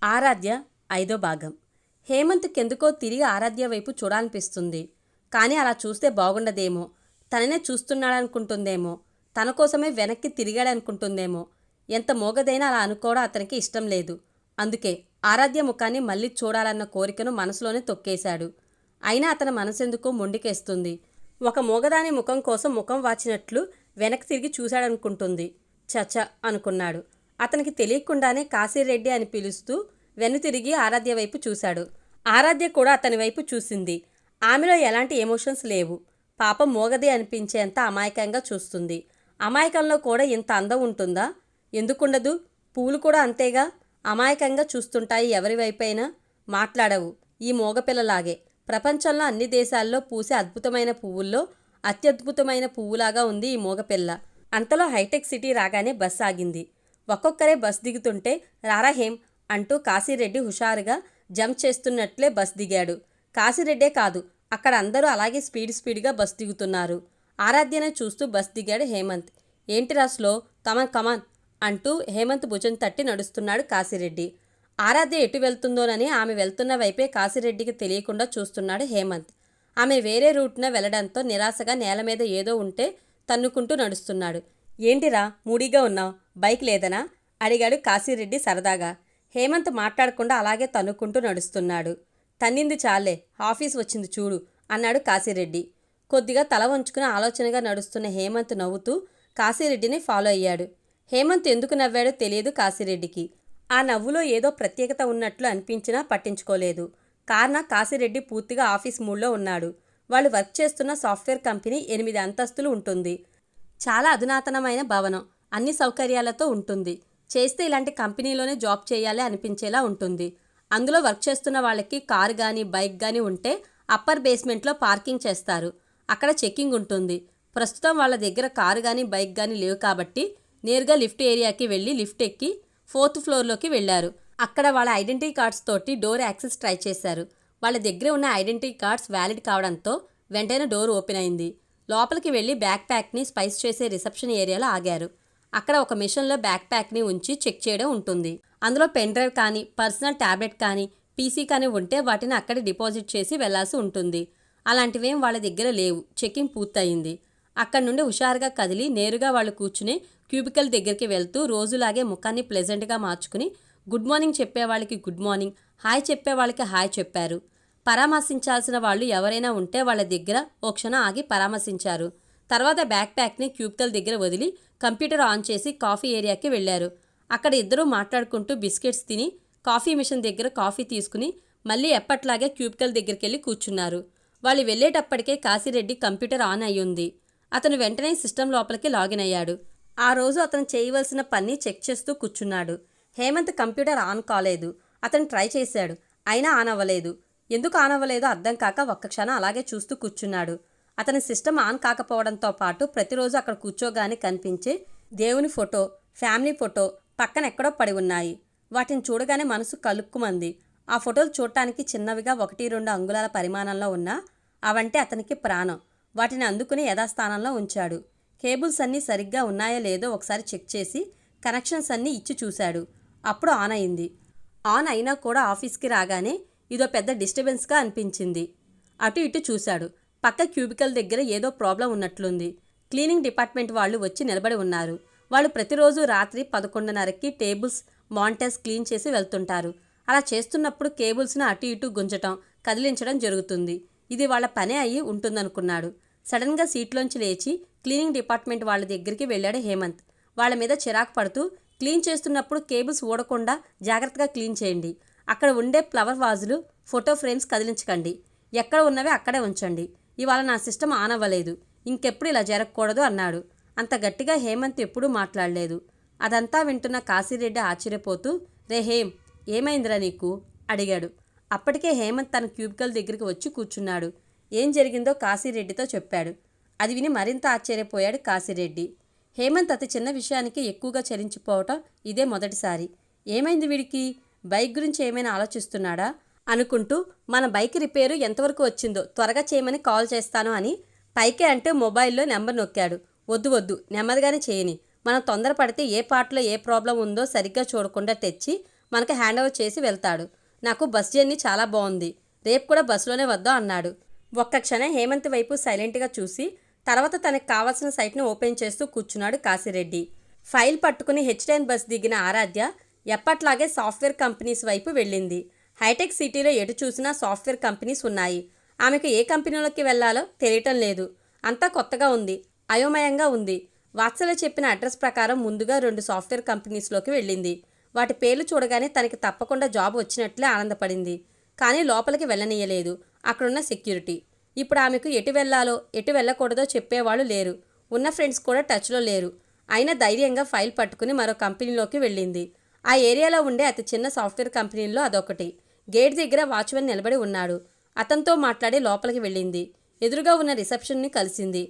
ఆరాధ్య 5వ భాగం. హేమంత్కెందుకో తిరిగి ఆరాధ్య వైపు చూడాలనిపిస్తుంది. కానీ అలా చూస్తే బాగుండదేమో, తననే చూస్తున్నాడనుకుంటుందేమో, తన కోసమే వెనక్కి తిరిగాడనుకుంటుందేమో. ఎంత మోగదైనా అలా అనుకోవడం అతనికి ఇష్టం లేదు. అందుకే ఆరాధ్య ముఖాన్ని మళ్ళీ చూడాలన్న కోరికను మనసులోనే తొక్కేశాడు. అయినా అతని మనసెందుకో మొండికేస్తుంది. ఒక మోగదాని ముఖం కోసం ముఖం వాచినట్లు వెనక్కి తిరిగి చూశాడనుకుంటుంది. చచ అనుకున్నాడు. అతనికి తెలియకుండానే కాశీరెడ్డి అని పిలుస్తూ వెనుతిరిగి ఆరాధ్య వైపు చూశాడు. ఆరాధ్య కూడా అతని వైపు చూసింది. ఆమెలో ఎలాంటి ఎమోషన్స్ లేవు. పాపం మోగదే అనిపించేంత అమాయకంగా చూస్తుంది. అమాయకంలో కూడా ఇంత అందం ఉంటుందా? ఎందుకుండదు? పువ్వులు కూడా అంతేగా, అమాయకంగా చూస్తుంటాయి ఎవరి వైపైనా. మాట్లాడవు. ఈ మోగపిల్లలాగే ప్రపంచంలో అన్ని దేశాల్లో పూసే అద్భుతమైన పువ్వుల్లో అత్యద్భుతమైన పువ్వులాగా ఉంది ఈ మోగపిల్ల. అంతలో హైటెక్ సిటీ రాగానే బస్ ఆగింది. ఒక్కొక్కరే బస్ దిగుతుంటే రారా హేమ్ అంటూ కాశీరెడ్డి హుషారుగా జంప్ చేస్తున్నట్లే బస్ దిగాడు. కాశీరెడ్డే కాదు, అక్కడ అందరూ అలాగే స్పీడ్గా బస్ దిగుతున్నారు. ఆరాధ్యనే చూస్తూ బస్ దిగాడు హేమంత్. ఏంటిరా స్లో, కమాన్ అంటూ హేమంత్ భుజం తట్టి నడుస్తున్నాడు కాశీరెడ్డి. ఆరాధ్య ఎటు వెళ్తుందోనని ఆమె వెళ్తున్న వైపే కాశీరెడ్డికి తెలియకుండా చూస్తున్నాడు హేమంత్. ఆమె వేరే రూట్న వెళ్లడంతో నిరాశగా నేల మీద ఏదో ఉంటే తన్నుకుంటూ నడుస్తున్నాడు. ఏంటిరా మూడీగా ఉన్నావు, బైక్ లేదనా అడిగాడు కాశీరెడ్డి సరదాగా. హేమంత్ మాట్లాడకుండా అలాగే తన్నుకుంటూ నడుస్తున్నాడు. తన్నింది చాలే, ఆఫీస్ వచ్చింది చూడు అన్నాడు కాశీరెడ్డి. కొద్దిగా తల వంచుకుని ఆలోచనగా నడుస్తున్న హేమంత్ నవ్వుతూ కాశీరెడ్డిని ఫాలో అయ్యాడు. హేమంత్ ఎందుకు నవ్వాడో తెలియదు కాశీరెడ్డికి. ఆ నవ్వులో ఏదో ప్రత్యేకత ఉన్నట్లు అనిపించినా పట్టించుకోలేదు. కారణం కాశీరెడ్డి పూర్తిగా ఆఫీస్ మూడ్లో ఉన్నాడు. వాళ్ళు వర్క్ చేస్తున్న సాఫ్ట్వేర్ కంపెనీ 8 అంతస్తులు ఉంటుంది. చాలా అధునాతనమైన భవనం, అన్ని సౌకర్యాలతో ఉంటుంది. చేస్తే ఇలాంటి కంపెనీలోనే జాబ్ చేయాలి అనిపించేలా ఉంటుంది. అందులో వర్క్ చేస్తున్న వాళ్ళకి కారు కానీ బైక్ కానీ ఉంటే అప్పర్ బేస్మెంట్లో పార్కింగ్ చేస్తారు. అక్కడ చెక్కింగ్ ఉంటుంది. ప్రస్తుతం వాళ్ళ దగ్గర కారు కానీ బైక్ కానీ లేవు కాబట్టి నేరుగా లిఫ్ట్ ఏరియాకి వెళ్ళి లిఫ్ట్ ఎక్కి 4th ఫ్లోర్లోకి వెళ్లారు. అక్కడ వాళ్ళ ఐడెంటిటీ కార్డ్స్ తోటి డోర్ యాక్సెస్ ట్రై చేశారు. వాళ్ళ దగ్గర ఉన్న ఐడెంటిటీ కార్డ్స్ వ్యాలిడ్ కావడంతో వెంటనే డోర్ ఓపెన్ అయింది. లోపలికి వెళ్ళి బ్యాక్ ప్యాక్ని స్పైస్ చేసే రిసెప్షన్ ఏరియాలో ఆగారు. అక్కడ ఒక మిషన్లో బ్యాక్ ప్యాక్ని ఉంచి చెక్ చేయడం ఉంటుంది. అందులో పెన్ డ్రైవ్ కానీ పర్సనల్ ట్యాబ్లెట్ కానీ పీసీ కానీ ఉంటే వాటిని అక్కడ డిపాజిట్ చేసి వెళ్లాల్సి ఉంటుంది. అలాంటివేం వాళ్ళ దగ్గర లేవు. చెకింగ్ పూర్తయింది. అక్కడి నుండి హుషారుగా కదిలి నేరుగా వాళ్ళు కూర్చుని క్యూబికల్ దగ్గరికి వెళ్తూ రోజులాగే ముఖాన్ని ప్లెజెంట్గా మార్చుకుని గుడ్ మార్నింగ్ చెప్పేవాళ్ళకి గుడ్ మార్నింగ్, హాయ్ చెప్పేవాళ్ళకి హాయ్ చెప్పారు. పరామర్శించాల్సిన వాళ్ళు ఎవరైనా ఉంటే వాళ్ళ దగ్గర ఓ క్షణం ఆగి పరామర్శించారు. తర్వాత బ్యాక్ ప్యాక్ని క్యూబికల్ దగ్గర వదిలి కంప్యూటర్ ఆన్ చేసి కాఫీ ఏరియాకి వెళ్లారు. అక్కడ ఇద్దరూ మాట్లాడుకుంటూ బిస్కెట్స్ తిని కాఫీ మిషన్ దగ్గర కాఫీ తీసుకుని మళ్ళీ ఎప్పట్లాగే క్యూబికల్ దగ్గరికి వెళ్ళి కూర్చున్నారు. వాళ్ళు వెళ్ళేటప్పటికే కాశీరెడ్డి కంప్యూటర్ ఆన్ అయ్యింది. అతను వెంటనే సిస్టమ్ లోపలికి లాగిన్ అయ్యాడు. ఆ రోజు అతను చేయవలసిన పని చెక్ చేస్తూ కూర్చున్నాడు. హేమంత్ కంప్యూటర్ ఆన్ కాలేదు. అతను ట్రై చేశాడు, అయినా ఆన్ అవ్వలేదు. ఎందుకు ఆన్ అవ్వలేదో అర్థం కాక ఒక్క క్షణం అలాగే చూస్తూ కూర్చున్నాడు. అతని సిస్టమ్ ఆన్ కాకపోవడంతో పాటు ప్రతిరోజు అక్కడ కూర్చోగానే కనిపించే దేవుని ఫోటో, ఫ్యామిలీ ఫోటో పక్కన ఎక్కడో పడి ఉన్నాయి. వాటిని చూడగానే మనసు కలుక్కుమంది. ఆ ఫోటోలు చూడటానికి చిన్నవిగా 1-2 అంగుళాల పరిమాణంలో ఉన్నా అవంటే అతనికి ప్రాణం. వాటిని అందుకుని యథాస్థానంలో ఉంచాడు. కేబుల్స్ అన్నీ సరిగ్గా ఉన్నాయో లేదో ఒకసారి చెక్ చేసి కనెక్షన్స్ అన్నీ ఇచ్చి చూశాడు. అప్పుడు ఆన్ అయింది. ఆన్ అయినా కూడా ఆఫీస్కి రాగానే ఇదో పెద్ద డిస్టర్బెన్స్గా అనిపించింది. అటు ఇటు చూశాడు. పక్క క్యూబికల్ దగ్గర ఏదో ప్రాబ్లం ఉన్నట్లుంది. క్లీనింగ్ డిపార్ట్మెంట్ వాళ్ళు వచ్చి నిలబడి ఉన్నారు. వాళ్ళు ప్రతిరోజు రాత్రి 11:30కి టేబుల్స్, మానిటర్స్ క్లీన్ చేసి వెళ్తుంటారు. అలా చేస్తున్నప్పుడు కేబుల్స్ని అటు ఇటు గుంజటం, కదిలించడం జరుగుతుంది. ఇది వాళ్ళ పనే అయి ఉంటుందనుకున్నాడు. సడన్గా సీట్లోంచి లేచి క్లీనింగ్ డిపార్ట్మెంట్ వాళ్ళ దగ్గరికి వెళ్ళాడు హేమంత్. వాళ్ళ మీద చిరాకు పడుతూ, క్లీన్ చేస్తున్నప్పుడు కేబుల్స్ ఊడకుండా జాగ్రత్తగా క్లీన్ చేయండి. అక్కడ ఉండే ఫ్లవర్ వాజులు, ఫోటో ఫ్రేమ్స్ కదిలించకండి. ఎక్కడ ఉన్నవే అక్కడే ఉంచండి. ఇవాళ నా సిస్టమ్ ఆన్ అవ్వలేదు. ఇంకెప్పుడు ఇలా జరగకూడదు అన్నాడు. అంత గట్టిగా హేమంత్ ఎప్పుడూ మాట్లాడలేదు. అదంతా వింటున్న కాశీరెడ్డి ఆశ్చర్యపోతూ, రే హేమ్, ఏమైందిరా నీకు అడిగాడు. అప్పటికే హేమంత్ తన క్యూబికల్ దగ్గరికి వచ్చి కూర్చున్నాడు. ఏం జరిగిందో కాశీరెడ్డితో చెప్పాడు. అది విని మరింత ఆశ్చర్యపోయాడు కాశీరెడ్డి. హేమంత్ అతి చిన్న విషయానికి ఎక్కువగా చలించిపోవటం ఇదే మొదటిసారి. ఏమైంది వీడికి? బైక్ గురించి ఏమైనా ఆలోచిస్తున్నాడా అనుకుంటూ మన బైక్ రిపేరు ఎంతవరకు వచ్చిందో త్వరగా చేయమని కాల్ చేస్తాను అని పైకే అంటే మొబైల్లో నెంబర్ నొక్కాడు. వద్దు నెమ్మదిగానే చేయని. మనం తొందరపడితే ఏ పార్ట్లో ఏ ప్రాబ్లం ఉందో సరిగ్గా చూడకుండా తెచ్చి మనకు హ్యాండ్ ఓవర్ చేసి వెళ్తాడు. నాకు బస్ జర్నీ చాలా బాగుంది, రేపు కూడా బస్సులోనే వద్దాం అన్నాడు. ఒక్క క్షణం హేమంత్ వైపు సైలెంట్గా చూసి తర్వాత తనకు కావాల్సిన సైట్ని ఓపెన్ చేస్తూ కూర్చున్నాడు కాశీరెడ్డి. ఫైల్ పట్టుకుని హెచ్10 బస్ దిగిన ఆరాధ్య ఎప్పట్లాగే సాఫ్ట్వేర్ కంపెనీస్ వైపు వెళ్ళింది. హైటెక్ సిటీలో ఎటు చూసినా సాఫ్ట్వేర్ కంపెనీస్ ఉన్నాయి. ఆమెకు ఏ కంపెనీలోకి వెళ్లాలో తెలియటం లేదు. అంతా కొత్తగా ఉంది, అయోమయంగా ఉంది. వాత్సల్య చెప్పిన అడ్రస్ ప్రకారం ముందుగా 2 సాఫ్ట్వేర్ కంపెనీస్లోకి వెళ్ళింది. వాటి పేర్లు చూడగానే తనకి తప్పకుండా జాబ్ వచ్చినట్లే ఆనందపడింది. కానీ లోపలికి వెళ్ళనీయలేదు అక్కడున్న సెక్యూరిటీ. ఇప్పుడు ఆమెకు ఎటు వెళ్లాలో ఎటు వెళ్ళకూడదో చెప్పేవాళ్ళు లేరు. ఉన్న ఫ్రెండ్స్ కూడా టచ్లో లేరు. అయినా ధైర్యంగా ఫైల్ పట్టుకుని మరో కంపెనీలోకి వెళ్ళింది. ఆ ఏరియాలో ఉండే అతి చిన్న సాఫ్ట్వేర్ కంపెనీల్లో అదొకటి. గేట్ దగ్గర వాచ్మెన్ నిలబడి ఉన్నాడు. అతనితో మాట్లాడి లోపలికి వెళ్ళింది. ఎదురుగా ఉన్న రిసెప్షన్ని కలిసింది.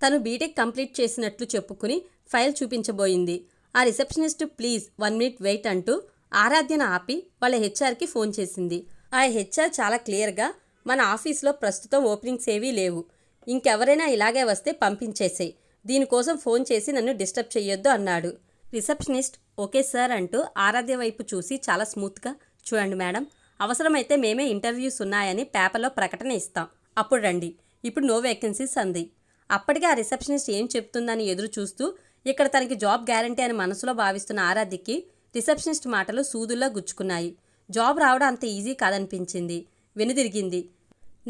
తను బీటెక్ కంప్లీట్ చేసినట్లు చెప్పుకుని ఫైల్ చూపించబోయింది. ఆ రిసెప్షనిస్ట్ ప్లీజ్ 1 మినిట్ వెయిట్ అంటూ ఆరాధ్యను ఆపి వాళ్ళ హెచ్ఆర్కి ఫోన్ చేసింది. ఆ హెచ్ఆర్ చాలా క్లియర్గా మన ఆఫీస్లో ప్రస్తుతం ఓపెనింగ్స్ ఏవీ లేవు, ఇంకెవరైనా ఇలాగే వస్తే పంపించేసేయ్, దీనికోసం ఫోన్ చేసి నన్ను డిస్టర్బ్ చెయ్యొద్దు అన్నాడు. రిసెప్షనిస్ట్ ఓకే సార్ అంటూ ఆరాధ్య వైపు చూసి చాలా స్మూత్గా చూడండి మేడం, అవసరమైతే మేమే ఇంటర్వ్యూస్ ఉన్నాయని పేపర్లో ప్రకటన ఇస్తాం, అప్పుడు రండి, ఇప్పుడు నో వేకెన్సీస్ అంది. అప్పటికే ఆ రిసెప్షనిస్ట్ ఏం చెప్తుందని ఎదురు చూస్తూ ఇక్కడ తనకి జాబ్ గ్యారంటీ అని మనసులో భావిస్తున్న ఆరాధ్యకి రిసెప్షనిస్ట్ మాటలు సూదుల్లా గుచ్చుకున్నాయి. జాబ్ రావడం అంత ఈజీ కాదనిపించింది. వెనుదిరిగింది.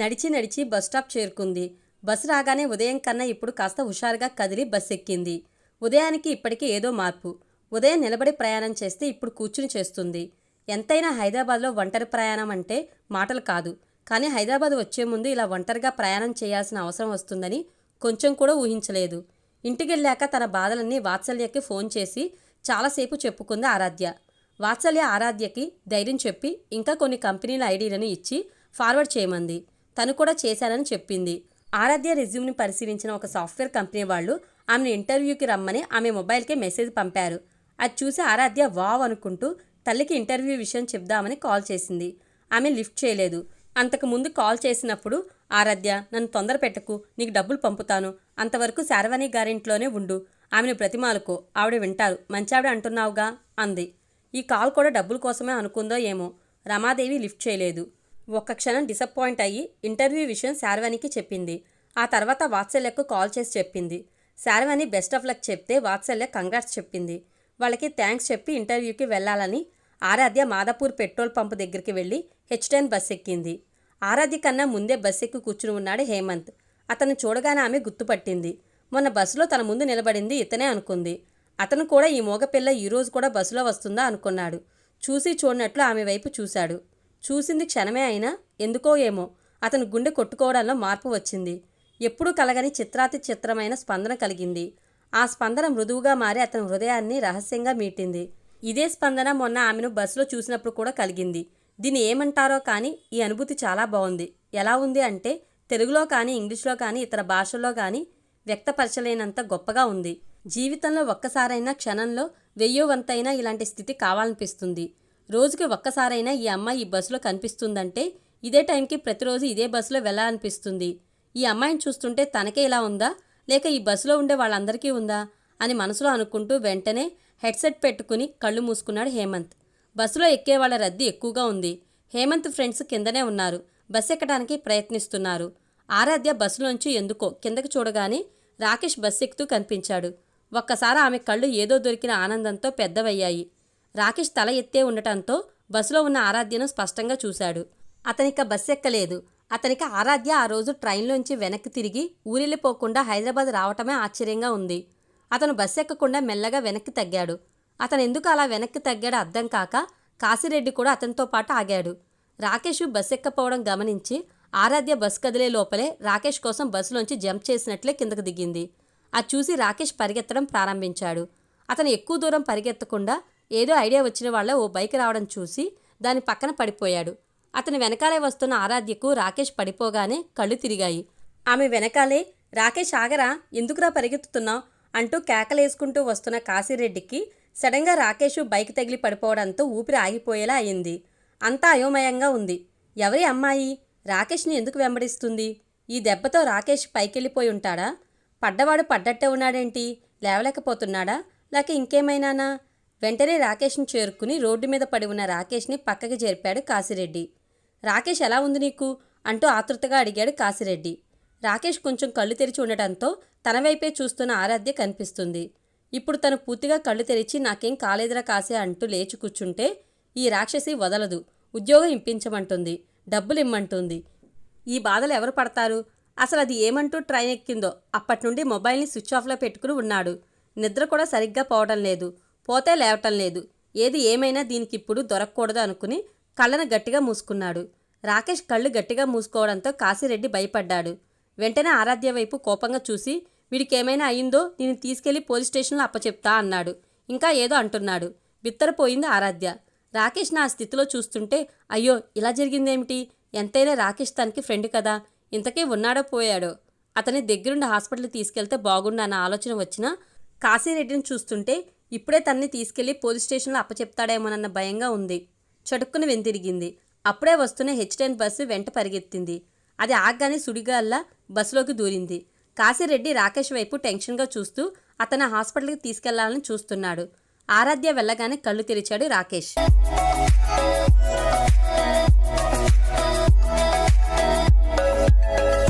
నడిచి బస్ స్టాప్ చేరుకుంది. బస్సు రాగానే ఉదయం కన్నా ఇప్పుడు కాస్త హుషారుగా కదిలి బస్ ఎక్కింది. ఉదయానికి ఇప్పటికీ ఏదో మార్పు. ఉదయం నిలబడి ప్రయాణం చేస్తే ఇప్పుడు కూర్చుని చేస్తుంది. ఎంతైనా హైదరాబాద్లో ఒంటరి ప్రయాణం అంటే మాటలు కాదు. కానీ హైదరాబాద్ వచ్చే ముందు ఇలా ఒంటరిగా ప్రయాణం చేయాల్సిన అవసరం వస్తుందని కొంచెం కూడా ఊహించలేదు. ఇంటికెళ్ళాక తన బాధలన్నీ వాత్సల్యకి ఫోన్ చేసి చాలాసేపు చెప్పుకుంది ఆరాధ్య. వాత్సల్య ఆరాధ్యకి ధైర్యం చెప్పి ఇంకా కొన్ని కంపెనీల ఐడీలను ఇచ్చి ఫార్వర్డ్ చేయమంది. తను కూడా చేశానని చెప్పింది. ఆరాధ్య రెజ్యూమ్ని పరిశీలించిన ఒక సాఫ్ట్వేర్ కంపెనీ వాళ్ళు ఆమెను ఇంటర్వ్యూకి రమ్మని ఆమె మొబైల్కి మెసేజ్ పంపారు. అది చూసి ఆరాధ్య వావ్ అనుకుంటూ తల్లికి ఇంటర్వ్యూ విషయం చెప్దామని కాల్ చేసింది. ఆమె లిఫ్ట్ చేయలేదు. అంతకుముందు కాల్ చేసినప్పుడు ఆరాధ్య నన్ను తొందర పెట్టకు, నీకు డబ్బులు పంపుతాను, అంతవరకు శారవాణి గారింట్లోనే ఉండు, ఆమెను బ్రతిమాలుకో, ఆవిడ వింటారు, మంచావిడ అంటున్నావుగా అంది. ఈ కాల్ కూడా డబ్బుల కోసమే అనుకుందో ఏమో. రమాదేవి లిఫ్ట్ చేయలేదు. ఒక్క క్షణం డిసప్పాయింట్ అయ్యి ఇంటర్వ్యూ విషయం శారవాణికి చెప్పింది. ఆ తర్వాత వాత్సల్యకు కాల్ చేసి చెప్పింది. శారవాణి బెస్ట్ ఆఫ్ లక్ చెప్తే వాత్సల్య కంగ్రాట్స్ చెప్పింది. వాళ్ళకి థ్యాంక్స్ చెప్పి ఇంటర్వ్యూకి వెళ్ళాలని ఆరాధ్య మాదాపూర్ పెట్రోల్ పంపు దగ్గరికి వెళ్ళి హెచ్10 బస్ ఎక్కింది. ఆరాధ్య కన్నా ముందే బస్ ఎక్కి కూర్చుని ఉన్నాడు హేమంత్. అతను చూడగానే ఆమె గుర్తుపట్టింది. మొన్న బస్సులో తన ముందు నిలబడింది ఇతనే అనుకుంది. అతను కూడా ఈ మోగపిల్ల ఈరోజు కూడా బస్సులో వస్తుందా అనుకున్నాడు. చూసి చూడనట్లు ఆమె వైపు చూశాడు. చూసింది క్షణమే అయినా ఎందుకో ఏమో అతను గుండె కొట్టుకోవడంలో మార్పు వచ్చింది. ఎప్పుడూ కలగని చిత్రాతి చిత్రమైన స్పందన కలిగింది. ఆ స్పందన మృదువుగా మారి అతని హృదయాన్ని రహస్యంగా మీటింది. ఇదే స్పందన మొన్న ఆమెను బస్సులో చూసినప్పుడు కూడా కలిగింది. దీన్ని ఏమంటారో కానీ ఈ అనుభూతి చాలా బాగుంది. ఎలా ఉంది అంటే తెలుగులో కానీ ఇంగ్లీష్లో కానీ ఇతర భాషల్లో కానీ వ్యక్తపరచలేనంత గొప్పగా ఉంది. జీవితంలో ఒక్కసారైనా క్షణంలో 1000వ వంతైనా ఇలాంటి స్థితి కావాలనిపిస్తుంది. రోజుకి ఒక్కసారైనా ఈ అమ్మాయి ఈ బస్సులో కనిపిస్తుందంటే ఇదే టైంకి ప్రతిరోజు ఇదే బస్సులో వెళ్ళాలనిపిస్తుంది. ఈ అమ్మాయిని చూస్తుంటే తనకే ఇలా ఉందా లేక ఈ బస్సులో ఉండే వాళ్ళందరికీ ఉందా అని మనసులో అనుకుంటూ వెంటనే హెడ్సెట్ పెట్టుకుని కళ్ళు మూసుకున్నాడు హేమంత్. బస్సులో ఎక్కే వాళ్ళ రద్దీ ఎక్కువగా ఉంది. హేమంత్ ఫ్రెండ్స్ కిందనే ఉన్నారు. బస్సు ఎక్కడానికి ప్రయత్నిస్తున్నారు. ఆరాధ్య బస్సులోంచి ఎందుకో కిందకి చూడగానే రాకేష్ బస్సు ఎక్కుతూ కనిపించాడు. ఒక్కసారి ఆమె కళ్ళు ఏదో దొరికిన ఆనందంతో పెద్దవయ్యాయి. రాకేష్ తల ఎత్తే ఉండటంతో బస్సులో ఉన్న ఆరాధ్యను స్పష్టంగా చూశాడు. అతనిక బస్సు ఎక్కలేదు. అతనికి ఆరాధ్య ఆ రోజు ట్రైన్లోంచి వెనక్కి తిరిగి ఊరెళ్ళిపోకుండా హైదరాబాద్ రావటమే ఆశ్చర్యంగా ఉంది. అతను బస్సు ఎక్కకుండా మెల్లగా వెనక్కి తగ్గాడు. అతను ఎందుకు అలా వెనక్కి తగ్గాడో అర్థం కాక కాశీరెడ్డి కూడా అతనితో పాటు ఆగాడు. రాకేష్ బస్సు ఎక్కపోవడం గమనించి ఆరాధ్య బస్సు కదిలే లోపలే రాకేష్ కోసం బస్సులోంచి జంప్ చేసినట్లే కిందకు దిగింది. అది చూసి రాకేష్ పరిగెత్తడం ప్రారంభించాడు. అతను ఎక్కువ దూరం పరిగెత్తకుండా ఏదో ఐడియా వచ్చిన వాళ్ళ ఓ బైక్ రావడం చూసి దాని పక్కన పడిపోయాడు. అతని వెనకాలే వస్తున్న ఆరాధ్యకు రాకేష్ పడిపోగానే కళ్ళు తిరిగాయి. ఆమె వెనకాలే రాకేష్ ఆగరా, ఎందుకురా పరిగెత్తుతున్నావు అంటూ కేకలేసుకుంటూ వస్తున్న కాశీరెడ్డికి సడన్గా రాకేష్ బైక్ తగిలి పడిపోవడంతో ఊపిరి ఆగిపోయేలా అయింది. అంతా అయోమయంగా ఉంది. ఎవరి అమ్మాయి రాకేష్ని ఎందుకు వెంబడిస్తుంది? ఈ దెబ్బతో రాకేష్ పైకెళ్ళిపోయి ఉంటాడా? పడ్డవాడు పడ్డట్టే ఉన్నాడేంటి? లేవలేకపోతున్నాడా లేక ఇంకేమైనానా? వెంటనే రాకేష్ని చేరుకుని రోడ్డు మీద పడి ఉన్న రాకేష్ని పక్కకి జరిపాడు కాశీరెడ్డి. రాకేష్ ఎలా ఉంది నీకు అంటూ ఆతృతగా అడిగాడు కాశీరెడ్డి. రాకేష్ కొంచెం కళ్ళు తెరిచి ఉండటంతో తన వైపే చూస్తున్న ఆరాధ్య కనిపిస్తుంది. ఇప్పుడు తను పూర్తిగా కళ్ళు తెరిచి నాకేం కాలేదురా కాశీ అంటూ లేచి కూర్చుంటే ఈ రాక్షసి వదలదు. ఉద్యోగం ఇప్పించమంటుంది, డబ్బులు ఇమ్మంటుంది. ఈ బాధలు ఎవరు పడతారు? అసలు అది ఏమంటూ ట్రైన్ ఎక్కిందో అప్పటి నుండి మొబైల్ని స్విచ్ ఆఫ్లో పెట్టుకుని ఉన్నాడు. నిద్ర కూడా సరిగ్గా పోవడం లేదు, పోతే లేవటం లేదు. ఏది ఏమైనా దీనికి ఇప్పుడు దొరకకూడదు అనుకుని కళ్ళను గట్టిగా మూసుకున్నాడు. రాకేష్ కళ్ళు గట్టిగా మూసుకోవడంతో కాశీరెడ్డి భయపడ్డాడు. వెంటనే ఆరాధ్య వైపు కోపంగా చూసి వీడికేమైనా అయిందో నేను తీసుకెళ్లి పోలీస్ స్టేషన్లో అప్పచెప్తా అన్నాడు. ఇంకా ఏదో అంటున్నాడు. బిత్తరపోయింది ఆరాధ్య. రాకేష్ నా స్థితిలో చూస్తుంటే అయ్యో ఇలా జరిగిందేమిటి? ఎంతైనా రాకేష్ తనకి ఫ్రెండ్ కదా, ఇంతకీ ఉన్నాడో పోయాడో? అతని దగ్గరుండి హాస్పిటల్కి తీసుకెళ్తే బాగుండు అన్న ఆలోచన వచ్చినా కాశీరెడ్డిని చూస్తుంటే ఇప్పుడే తన్ని తీసుకెళ్లి పోలీస్ స్టేషన్లో అప్పచెప్తాడేమోనన్న భయంగా ఉంది. చటుక్కున వెంతిరిగింది. అప్పుడే వస్తున్న H10 బస్సు వెంట పరిగెత్తింది. అది ఆగ్గానే సుడిగాల్లా బస్సులోకి దూరింది. కాశీరెడ్డి రాకేష్ వైపు టెన్షన్గా చూస్తూ అతను హాస్పిటల్కి తీసుకెళ్లాలని చూస్తున్నాడు. ఆరాధ్య వెళ్ళగానే కళ్ళు తెరిచాడు రాకేష్.